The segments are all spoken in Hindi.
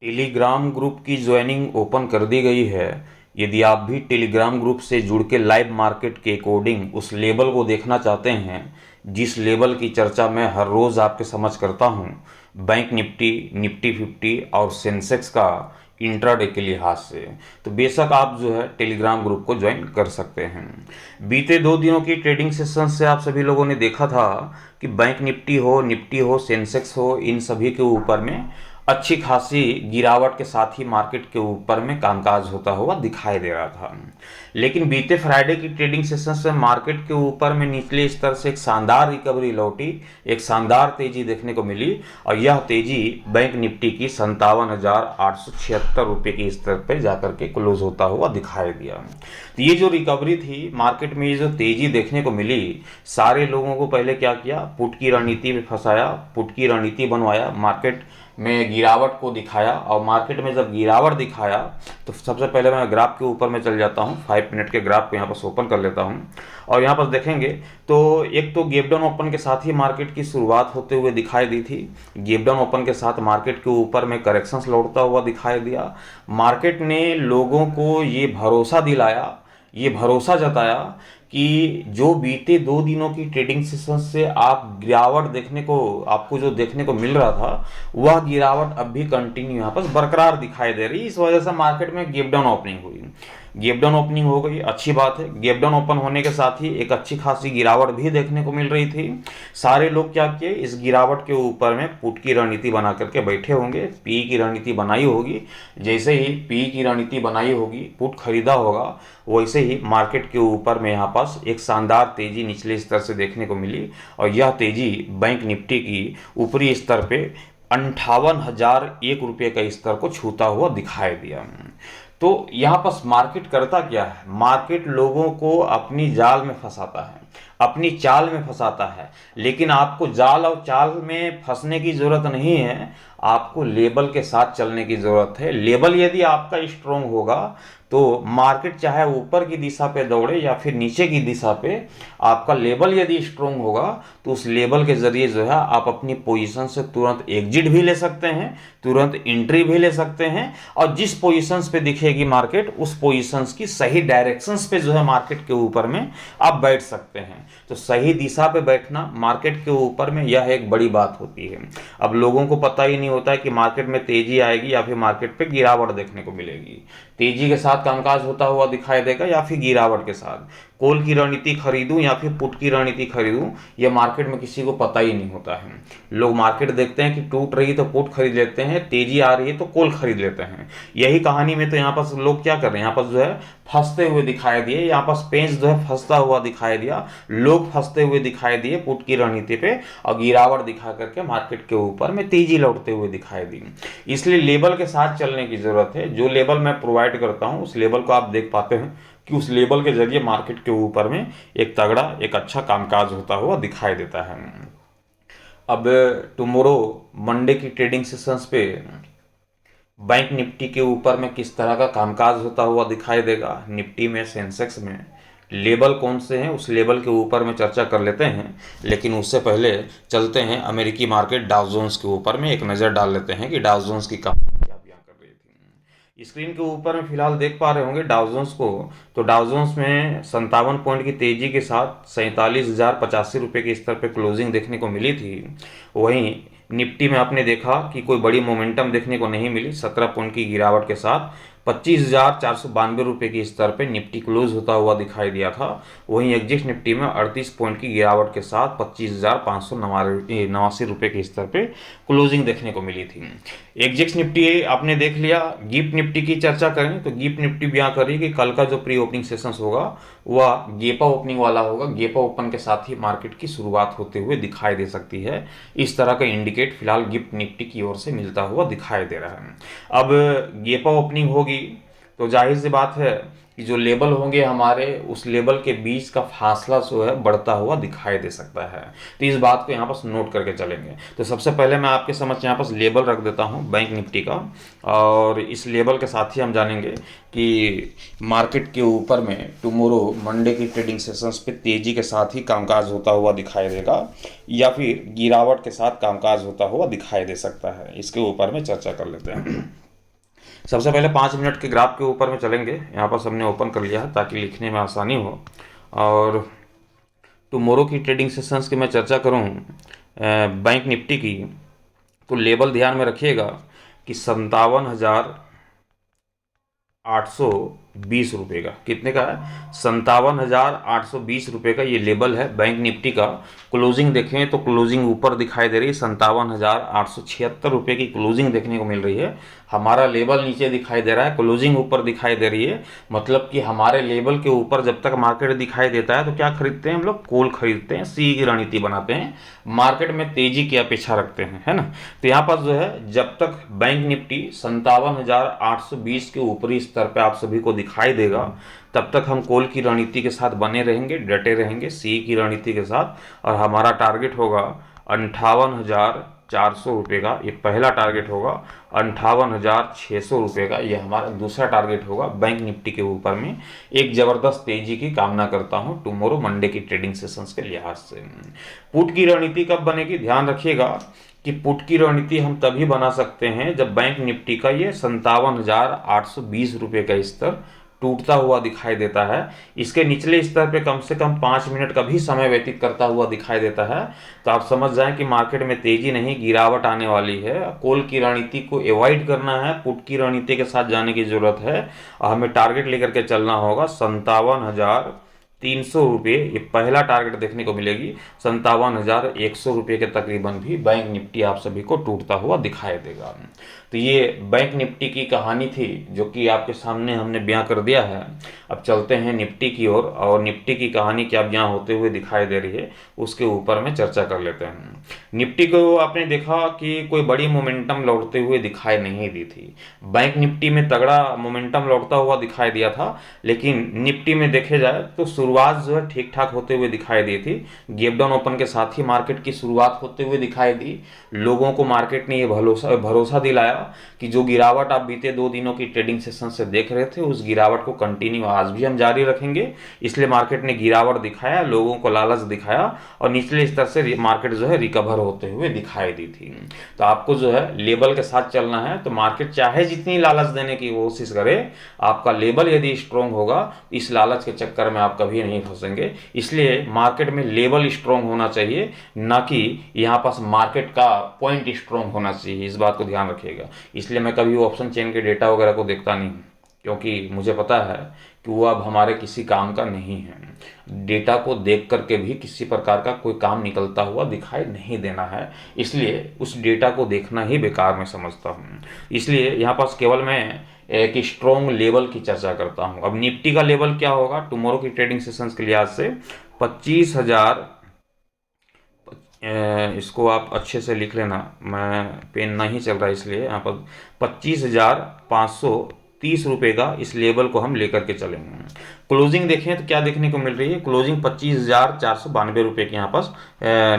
टेलीग्राम ग्रुप की ज्वाइनिंग ओपन कर दी गई है। यदि आप भी टेलीग्राम ग्रुप से जुड़ के लाइव मार्केट के अकॉर्डिंग उस लेवल को देखना चाहते हैं जिस लेवल की चर्चा मैं हर रोज़ आपके समझ करता हूं, बैंक निफ्टी, निफ्टी 50 और सेंसेक्स का इंट्राडे के लिहाज से, तो बेशक आप जो है टेलीग्राम ग्रुप को ज्वाइन कर सकते हैं। बीते 2 दिनों की ट्रेडिंग सेशन से आप सभी लोगों ने देखा था कि बैंक निफ्टी हो, सेंसेक्स हो, इन सभी के ऊपर में अच्छी खासी गिरावट के साथ ही मार्केट के ऊपर में कामकाज होता हुआ दिखाई दे रहा था। लेकिन बीते फ्राइडे की ट्रेडिंग सेशन से मार्केट के ऊपर में निचले स्तर से एक शानदार रिकवरी लौटी, एक शानदार तेजी देखने को मिली और यह तेजी बैंक निफ्टी की 57,876 रुपये के स्तर पर जाकर के क्लोज होता हुआ दिखाई दिया। तो ये जो रिकवरी थी मार्केट में, ये जो तेजी देखने को मिली, सारे लोगों को पहले क्या किया, पुट की रणनीति में फंसाया, पुट की रणनीति बनवाया, मार्केट में गिरावट को दिखाया। और मार्केट में जब गिरावट दिखाया तो सबसे पहले मैं ग्राफ के ऊपर में चल जाता हूं, 5 मिनट के ग्राफ को यहाँ पर ओपन कर लेता हूं और यहाँ पर देखेंगे तो एक तो गैप डाउन ओपन के साथ ही मार्केट की शुरुआत होते हुए दिखाई दी थी। गैप डाउन ओपन के साथ मार्केट के ऊपर में करेक्शंस लौटता हुआ दिखाई दिया। मार्केट ने लोगों को ये भरोसा दिलाया, ये भरोसा जताया कि जो बीते 2 दिनों की ट्रेडिंग सेशन से आप गिरावट देखने को, आपको जो देखने को मिल रहा था, वह गिरावट अब भी कंटिन्यू यहाँ पर बरकरार दिखाई दे रही। इस वजह से मार्केट में गैप डाउन ओपनिंग हुई, गैप डाउन ओपनिंग हो गई, अच्छी बात है। गैप डाउन ओपन होने के साथ ही एक अच्छी खासी गिरावट भी देखने को मिल रही थी। सारे लोग क्या किए, इस गिरावट के ऊपर में पुट की रणनीति बना करके बैठे होंगे, पी की रणनीति बनाई होगी। जैसे ही पी की रणनीति बनाई होगी, पुट खरीदा होगा, वैसे ही मार्केट के ऊपर में यहाँ पास एक शानदार तेजी निचले स्तर से देखने को मिली और यह तेजी बैंक निफ्टी की ऊपरी स्तर पे 58,001 रुपये का स्तर को छूता हुआ दिखाई दिया। तो यहाँ पर मार्केट करता क्या है, मार्केट लोगों को अपनी जाल में फंसाता है, अपनी चाल में फंसाता है। लेकिन आपको जाल और चाल में फंसने की जरूरत नहीं है, आपको लेबल के साथ चलने की जरूरत है। लेबल यदि आपका स्ट्रोंग होगा तो मार्केट चाहे ऊपर की दिशा पे दौड़े या फिर नीचे की दिशा पे, आपका लेबल यदि स्ट्रोंग होगा तो उस लेबल के जरिए जो है आप अपनी पोजीशन से तुरंत एग्जिट भी ले सकते हैं, तुरंत एंट्री भी ले सकते हैं और जिस पोजीशंस पे दिखेगी मार्केट, उस पोजीशंस की सही डायरेक्शंस पे जो है मार्केट के ऊपर में आप बैठ सकते हैं। तो सही दिशा पे बैठना मार्केट के ऊपर में यह एक बड़ी बात होती है। अब लोगों को पता ही नहीं होता है कि मार्केट में तेजी आएगी या फिर मार्केट पे गिरावट देखने को मिलेगी, तेजी के साथ कामकाज होता हुआ दिखाई देगा या फिर गिरावट के साथ। कॉल की रणनीति खरीदूं या फिर पुट की रणनीति खरीदूं, यह मार्केट में किसी को पता ही नहीं होता है। लोग मार्केट देखते हैं कि टूट रही तो पुट खरीद लेते हैं, तेजी आ रही है तो कॉल खरीद लेते हैं। यही कहानी में तो यहाँ पर लोग क्या कर रहे हैं, यहाँ पर जो है फंसते हुए दिखाई दिए, यहाँ पर पेंच जो है फंसता हुआ दिखाई दिया, लोग फंसते हुए दिखाई दिए पुट की रणनीति पे और गिरावट दिखा करके मार्केट के ऊपर में तेजी लौटते हुए दिखाई दी। इसलिए लेबल के साथ चलने की जरूरत है। जो लेबल मैं प्रोवाइड करता हूं उस लेबल को आप देख पाते हैं कि उस लेबल के जरिए मार्केट के ऊपर में एक तगड़ा, एक अच्छा कामकाज होता हुआ दिखाई देता है। अब टुमारो मंडे की ट्रेडिंग सेशंस पे बैंक निफ्टी के ऊपर में किस तरह का कामकाज होता हुआ दिखाई देगा, निफ्टी में, सेंसेक्स में लेबल कौन से हैं, उस लेबल के ऊपर में चर्चा कर लेते हैं। लेकिन उससे पहले चलते हैं अमेरिकी मार्केट डाउ जोन्स के ऊपर में एक नज़र डाल लेते हैं कि डाउ जोन्स की क्या बयां कर रही थी। स्क्रीन के ऊपर में फिलहाल देख पा रहे होंगे डाउ जोन्स को। तो डाउ जोन्स में 57 पॉइंट की तेजी के साथ 47,085 रुपये के स्तर पर क्लोजिंग देखने को मिली थी। वहीं निफ्टी में आपने देखा कि कोई बड़ी मोमेंटम देखने को नहीं मिली, 17 पॉइंट की गिरावट के साथ 25,492 रुपये के स्तर पे निफ्टी क्लोज होता हुआ दिखाई दिया था। वहीं एग्जिट निफ्टी में 38 पॉइंट की गिरावट के साथ 25,589 रुपये के स्तर पे क्लोजिंग देखने को मिली थी। एग्जिट निफ्टी आपने देख लिया। गिफ्ट निफ्टी की चर्चा करें तो गिफ्ट निफ्टी भी यहाँ करिए कि कल का जो प्री ओपनिंग सेशंस होगा वह गेपा ओपनिंग वाला होगा। गेपा ओपन के साथ ही मार्केट की शुरुआत होते हुए दिखाई दे सकती है। इस तरह का इंडिकेट फिलहाल गिफ्ट निफ्टी की ओर से मिलता हुआ दिखाई दे रहा है। अब गेपा ओपनिंग होगी तो जाहिर सी बात है कि जो लेबल होंगे हमारे, उस लेबल के बीच का फासला जो है बढ़ता हुआ दिखाई दे सकता है। तो इस बात को यहाँ पर नोट करके चलेंगे। तो सबसे पहले मैं आपके समझ यहाँ पर लेबल रख देता हूँ बैंक निफ्टी का, और इस लेबल के साथ ही हम जानेंगे कि मार्केट के ऊपर में टुमारो मंडे की ट्रेडिंग सेशंस पे तेजी के साथ ही कामकाज होता हुआ दिखाई देगा या फिर गिरावट के साथ कामकाज होता हुआ दिखाई दे सकता है। इसके ऊपर में चर्चा कर लेते हैं। सबसे पहले 5 मिनट के ग्राफ के ऊपर में चलेंगे। यहाँ पर हमने ओपन कर लिया है ताकि लिखने में आसानी हो। और टुमारो की ट्रेडिंग सेशंस की मैं चर्चा करूँ बैंक निफ्टी की, तो लेवल ध्यान में रखिएगा कि 57,820 रुपये का, कितने का है, 57,820 रुपये का ये लेवल है बैंक निफ्टी का। क्लोजिंग देखें तो क्लोजिंग ऊपर दिखाई दे रही है, 57,876 रुपये की क्लोजिंग देखने को मिल रही है। हमारा लेवल नीचे दिखाई दे रहा है, क्लोजिंग ऊपर दिखाई दे रही है। मतलब कि हमारे लेवल के ऊपर जब तक मार्केट दिखाई देता है तो क्या खरीदते हैं हम लोग, कॉल खरीदते हैं, सी की रणनीति बनाते हैं, मार्केट में तेजी की अपेक्षा रखते हैं, है ना। तो यहाँ पर जो है जब तक बैंक निफ्टी 57,820 के ऊपरी स्तर पे आप सभी को दिखाई देगा, तब तक हम कॉल की रणनीति के साथ बने रहेंगे, डटे रहेंगे सी की रणनीति के साथ। और हमारा टारगेट होगा 58,400 रुपये का, ये पहला टारगेट होगा। 58,600 रुपये का ये हमारा दूसरा टारगेट होगा बैंक निफ्टी के ऊपर में। एक ज़बरदस्त तेजी की कामना करता हूँ टुमारो मंडे की ट्रेडिंग सेशंस के लिहाज से। पुट की रणनीति कब बनेगी, ध्यान रखिएगा कि पुट की रणनीति हम तभी बना सकते हैं जब बैंक निफ्टी का ये 57,820 रुपये का स्तर टूटता हुआ दिखाई देता है। इसके निचले स्तर पे कम से कम 5 मिनट का भी समय व्यतीत करता हुआ दिखाई देता है, तो आप समझ जाएं कि मार्केट में तेजी नहीं, गिरावट आने वाली है। कॉल की रणनीति को अवॉइड करना है, पुट की रणनीति के साथ जाने की जरूरत है। और हमें टारगेट लेकर के चलना होगा 57,300 रुपये, ये पहला टारगेट देखने को मिलेगी। 57,100 रुपये के तकरीबन भी बैंक निफ्टी आप सभी को टूटता हुआ दिखाई देगा। तो ये बैंक निफ्टी की कहानी थी जो कि आपके सामने हमने बयां कर दिया है। अब चलते हैं निफ्टी की ओर, और निफ्टी की कहानी क्या बयां होते हुए दिखाई दे रही है उसके ऊपर में चर्चा कर लेते हैं। निफ्टी को आपने देखा कि कोई बड़ी मोमेंटम लौटते हुए दिखाई नहीं दी थी। बैंक निफ्टी में तगड़ा मोमेंटम लौटता हुआ दिखाई दिया था, लेकिन निफ्टी में देखे जाए तो शुरुआत जो है ठीक ठाक होते हुए दिखाई दी थी। गैप डाउन ओपन के साथ ही मार्केट की शुरुआत होते हुए दिखाई दी। लोगों को मार्केट ने ये भरोसा दिलाया कि जो गिरावट आप बीते 2 दिनों की ट्रेडिंग सेशन से देख रहे थे, उस गिरावट को कंटिन्यू आज भी हम जारी रखेंगे। इसलिए मार्केट ने गिरावट दिखाया, लोगों को लालच दिखाया, और निचले स्तर से मार्केट जो है रिकवर होते हुए दिखाई दी थी। तो आपको जो है लेवल के साथ चलना है। तो मार्केट चाहे जितनी लालच देने की कोशिश करे, आपका लेवल यदि स्ट्रॉन्ग होगा, इस लालच के चक्कर में आप कभी नहीं फंसेंगे। इसलिए मार्केट में लेवल स्ट्रॉन्ग होना चाहिए, ना कि यहाँ पास मार्केट का पॉइंट स्ट्रॉन्ग होना चाहिए। इस बात को ध्यान रखिएगा। इसलिए मैं कभी ऑप्शन चेन के डेटा वगैरह को देखता नहीं हूँ, क्योंकि मुझे पता है कि वो अब हमारे किसी काम का नहीं है। डेटा को देख करके भी किसी प्रकार का कोई काम निकलता हुआ दिखाई नहीं देना है, इसलिए उस डेटा को देखना ही बेकार मैं समझता हूँ। इसलिए यहाँ पास केवल मैं एक स्ट्रॉन्ग लेवल की चर्चा करता हूँ। अब निफ्टी का लेवल क्या होगा टुमारो की ट्रेडिंग सेशंस के लिहाज से, 25,000, इसको आप अच्छे से लिख लेना, मैं पेन नहीं चल रहा इसलिए यहाँ पर 25,530 रुपये का इस लेवल को हम लेकर के चलेंगे। क्लोजिंग देखें तो क्या देखने को मिल रही है, क्लोजिंग 25,492 रुपये की यहाँ पास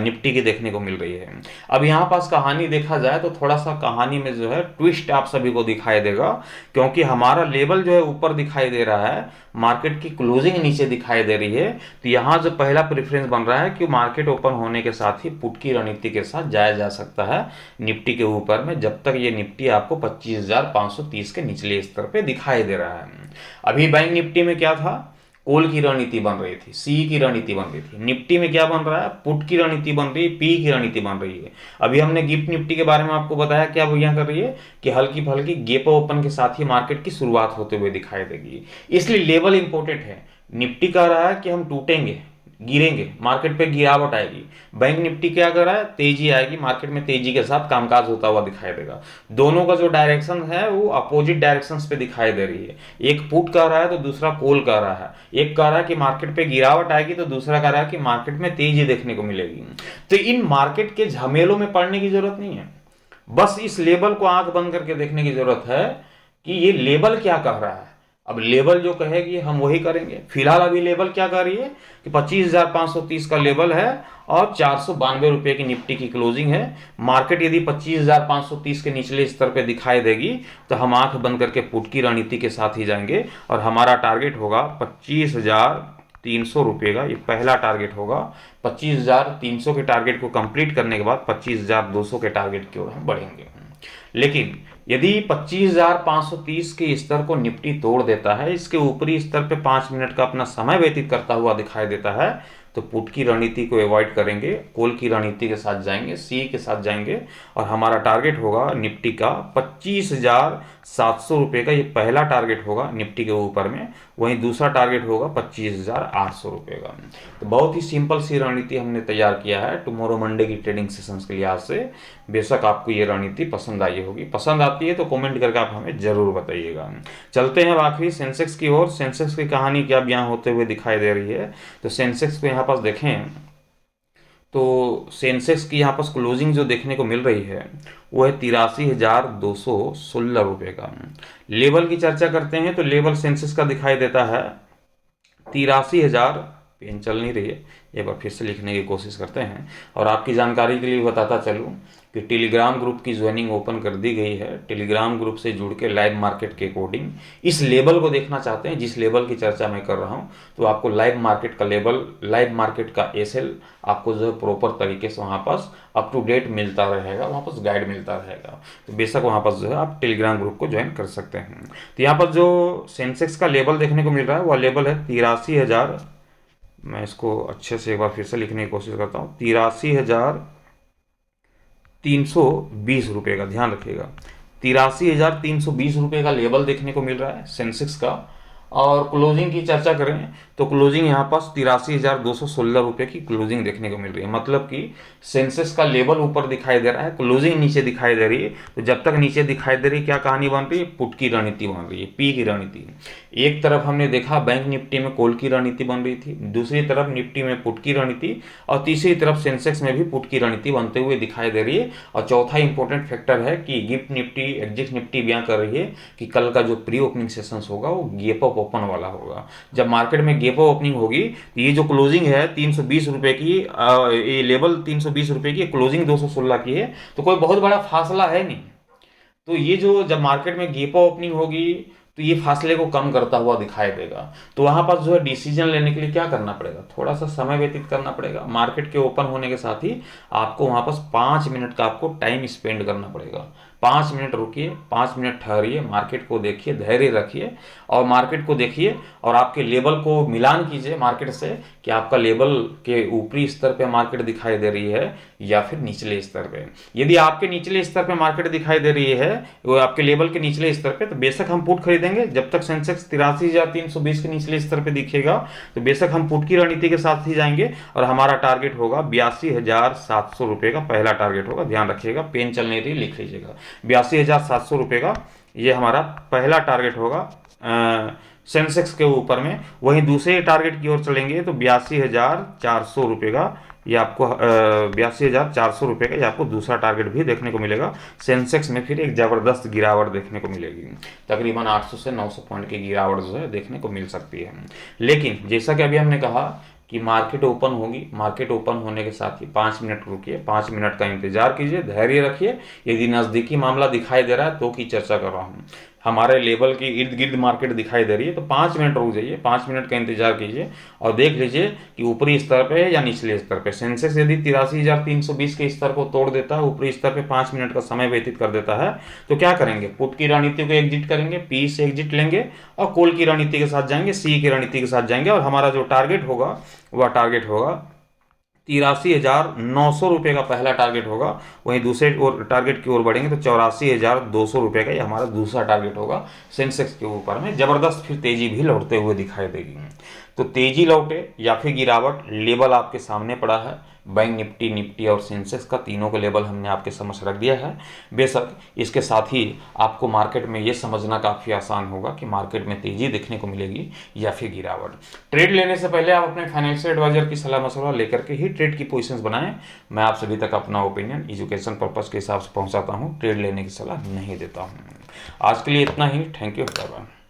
निफ्टी की देखने को मिल रही है। अब यहाँ पास कहानी देखा जाए तो थोड़ा सा कहानी में जो है ट्विस्ट आप सभी को दिखाई देगा, क्योंकि हमारा लेवल जो है ऊपर दिखाई दे रहा है, मार्केट की क्लोजिंग नीचे दिखाई दे रही है। तो यहाँ जो पहला प्रेफरेंस बन रहा है कि मार्केट ओपन होने के साथ ही पुट की रणनीति के साथ जाया जा सकता है निफ्टी के ऊपर में, जब तक ये निफ्टी आपको 25,530 के निचले स्तर पे दिखाई दे रहा है। अभी बैंक निफ्टी में क्या था, कॉल की रणनीति बन रही थी, सी की रणनीति बन रही थी। निफ्टी में क्या बन रहा है, पुट की रणनीति बन रही है, पी की रणनीति बन रही है। अभी हमने गिफ्ट निफ्टी के बारे में आपको बताया, क्या वो यहाँ कर रही है कि हल्की फल्की गैप ओपन के साथ ही मार्केट की शुरुआत होते हुए दिखाई देगी। इसलिए लेवल इंपॉर्टेंट है। निफ्टी कह रहा है कि हम टूटेंगे, गिरेंगे, मार्केट पे गिरावट आएगी। बैंक निफ्टी क्या कर रहा है, तेजी आएगी, मार्केट में तेजी के साथ कामकाज होता हुआ दिखाई देगा। दोनों का जो डायरेक्शन है वो अपोजिट डायरेक्शंस पे दिखाई दे रही है। एक पुट कर रहा है तो दूसरा कॉल कर रहा है। एक कह रहा है कि मार्केट पे गिरावट आएगी तो दूसरा कह रहा है कि मार्केट में तेजी देखने को मिलेगी। तो इन मार्केट के झमेलों में पड़ने की जरूरत नहीं है, बस इस लेवल को आंख बंद करके देखने की जरूरत है कि ये लेवल क्या कह रहा है। अब लेवल जो कहेगी हम वही करेंगे। फिलहाल अभी लेवल क्या कर रही है कि 25,530 का लेवल है और 492 रुपये की निफ्टी की क्लोजिंग है। मार्केट यदि 25,530 के निचले स्तर पे दिखाई देगी तो हम आंख बंद करके पुट की रणनीति के साथ ही जाएंगे, और हमारा टारगेट होगा 25,300 रुपये का, ये पहला टारगेट होगा। 25,300 के टारगेट को कंप्लीट करने के बाद 25,200 के टारगेट की ओर हम बढ़ेंगे। लेकिन यदि 25,530 के स्तर को निफ्टी तोड़ देता है, इसके ऊपरी स्तर पे 5 मिनट का अपना समय व्यतीत करता हुआ दिखाई देता है, तो पुट की रणनीति को अवॉइड करेंगे, कॉल की रणनीति के साथ जाएंगे, सी के साथ जाएंगे, और हमारा टारगेट होगा निफ्टी का 25,700 रुपये का। ये पहला टारगेट होगा निफ्टी के ऊपर में, वहीं दूसरा टारगेट होगा 25,800 रुपये का। तो बहुत ही सिंपल सी रणनीति हमने तैयार किया है टुमारो मंडे की ट्रेडिंग सेशंस के लिहाज से। बेशक आपको ये रणनीति पसंद आई होगी, पसंद आती है तो कमेंट करके आप हमें जरूर बताइएगा। चलते हैं आखिरी सेंसेक्स की ओर। सेंसेक्स की कहानी क्या बयां होते हुए दिखाई दे रही है, तो सेंसेक्स को यहाँ पास देखें तो सेंसेक्स की यहाँ पास क्लोजिंग जो देखने को मिल रही है वो है 83,216 रुपये का। लेवल की चर्चा करते हैं तो लेवल सेंसेक्स का दिखाई देता है 83,000, पेन चल नहीं रही है, एक बार फिर से लिखने की कोशिश करते हैं। और आपकी जानकारी के लिए बताता चलूँ कि टेलीग्राम ग्रुप की ज्वाइनिंग ओपन कर दी गई है। टेलीग्राम ग्रुप से जुड़ के लाइव मार्केट के अकॉर्डिंग इस लेवल को देखना चाहते हैं, जिस लेवल की चर्चा मैं कर रहा हूं, तो आपको लाइव मार्केट का लेवल, लाइव मार्केट का एसएल आपको जो है प्रॉपर तरीके से वहां पास अप टू डेट मिलता रहेगा, वहां पास गाइड मिलता रहेगा। तो बेशक वहां पास जो है आप टेलीग्राम ग्रुप को ज्वाइन कर सकते हैं। तो यहाँ पर जो सेंसेक्स का लेवल देखने को मिल रहा है वह लेवल है 83,000, मैं इसको अच्छे से एक बार फिर से लिखने की कोशिश करता हूँ, 83,320 रुपये का, ध्यान रखिएगा 83,320 रुपये का लेवल देखने को मिल रहा है सेंसेक्स का। और क्लोजिंग की चर्चा करें तो क्लोजिंग यहाँ पास 83,216 रुपये की क्लोजिंग देखने को मिल रही है। मतलब कि सेंसेक्स का लेवल ऊपर दिखाई दे रहा है, क्लोजिंग नीचे दिखाई दे रही है। तो जब तक नीचे दिखाई दे रही है क्या कहानी बन रही है, पुट की रणनीति बन रही है, पी की रणनीति। एक तरफ हमने देखा बैंक निफ्टी में कॉल की रणनीति बन रही थी, दूसरी तरफ निफ्टी में पुट की रणनीति, और तीसरी तरफ सेंसेक्स में भी पुट की रणनीति बनते हुए दिखाई दे रही है। और चौथा इंपॉर्टेंट फैक्टर है कि गिफ्ट निफ्टी, एग्जिट निफ्टी बयां कर रही है कि कल का जो प्री ओपनिंग सेशंस होगा वो गैप अप ओपन वाला होगा। जब मार्केट में गैप अप ओपनिंग होगी तो ये जो क्लोजिंग है 320 रुपये की, ये लेवल 320 रुपये की, क्लोजिंग 216 की है, तो कोई बहुत बड़ा फासला है नहीं। तो ये जो जब मार्केट में गैप अप ओपनिंग होगी तो ये फासले को कम करता हुआ दिखाई देगा। तो वहां पास जो है डिसीजन लेने के लिए क्या करना पड़ेगा, थोड़ा सा समय व्यतीत करना पड़ेगा। मार्केट के ओपन होने के साथ ही आपको वहां पास 5 मिनट का आपको टाइम स्पेंड करना पड़ेगा। 5 मिनट रुकिए, 5 मिनट ठहरिए, मार्केट को देखिए, धैर्य रखिए और मार्केट को देखिए और आपके लेवल को मिलान कीजिए मार्केट से कि आपका लेवल के ऊपरी स्तर पे मार्केट दिखाई दे रही है या फिर निचले स्तर पे। यदि आपके निचले स्तर पे मार्केट दिखाई दे रही है, वो आपके लेवल के निचले स्तर पे, तो बेशक हम पुट खरीदेंगे। जब तक सेंसेक्स 83,320 के निचले स्तर पे दिखेगा तो बेशक हम पुट की रणनीति के साथ ही जाएंगे और हमारा टारगेट होगा 82,700 रुपये का, पहला टारगेट होगा। ध्यान रखिएगा, पेन चल नहीं रही, लिख लीजिएगा 82,700 रुपये का ये हमारा पहला टारगेट होगा सेंसेक्स के ऊपर में। वहीं दूसरे टारगेट की ओर चलेंगे तो 82,400 रुपये का, ये आपको 82,400 रुपये का ये आपको दूसरा टारगेट भी देखने को मिलेगा। सेंसेक्स में फिर एक ज़बरदस्त गिरावट देखने को मिलेगी, तकरीबन 800 से 900 पॉइंट की गिरावट जो है देखने को मिल सकती है। लेकिन जैसा कि अभी हमने कहा कि मार्केट ओपन होगी, मार्केट ओपन होने के साथ ही 5 मिनट रुकिए, 5 मिनट का इंतजार कीजिए, धैर्य रखिए। यदि नज़दीकी मामला दिखाई दे रहा है तो की चर्चा कर रहा हूँ, हमारे लेवल के इर्द गिर्द मार्केट दिखाई दे रही है तो 5 मिनट रुक जाइए, 5 मिनट का इंतजार कीजिए और देख लीजिए कि ऊपरी स्तर पे है या निचले स्तर पे। सेंसेक्स यदि 83,320 के स्तर को तोड़ देता है, ऊपरी स्तर पे 5 मिनट का समय व्यतीत कर देता है, तो क्या करेंगे, पुट की रणनीति को एग्जिट करेंगे, पी से एग्जिट लेंगे और कॉल की रणनीति के साथ जाएंगे, सी की रणनीति के साथ जाएंगे और हमारा जो टारगेट होगा वह टारगेट होगा 83,900 रुपये का पहला टारगेट होगा। वहीं दूसरे और टारगेट की ओर बढ़ेंगे तो 84,200 रुपये का ये हमारा दूसरा टारगेट होगा। सेंसेक्स के ऊपर में जबरदस्त फिर तेजी भी लौटते हुए दिखाई देगी। तो तेजी लौटे या फिर गिरावट, लेवल आपके सामने पड़ा है। बैंक निफ्टी और सेंसेक्स का तीनों का लेवल हमने आपके समक्ष रख दिया है। बेशक इसके साथ ही आपको मार्केट में ये समझना काफ़ी आसान होगा कि मार्केट में तेजी देखने को मिलेगी या फिर गिरावट। ट्रेड लेने से पहले आप अपने फाइनेंशियल एडवाइजर की सलाह मशवरा लेकर के ही ट्रेड की पोजीशंस बनाएं। मैं आप सभी तक अपना ओपिनियन एजुकेशन पर्पस के हिसाब से पहुंचाता हूं, ट्रेड लेने की सलाह नहीं देता हूं। आज के लिए इतना ही। Thank you, bye bye.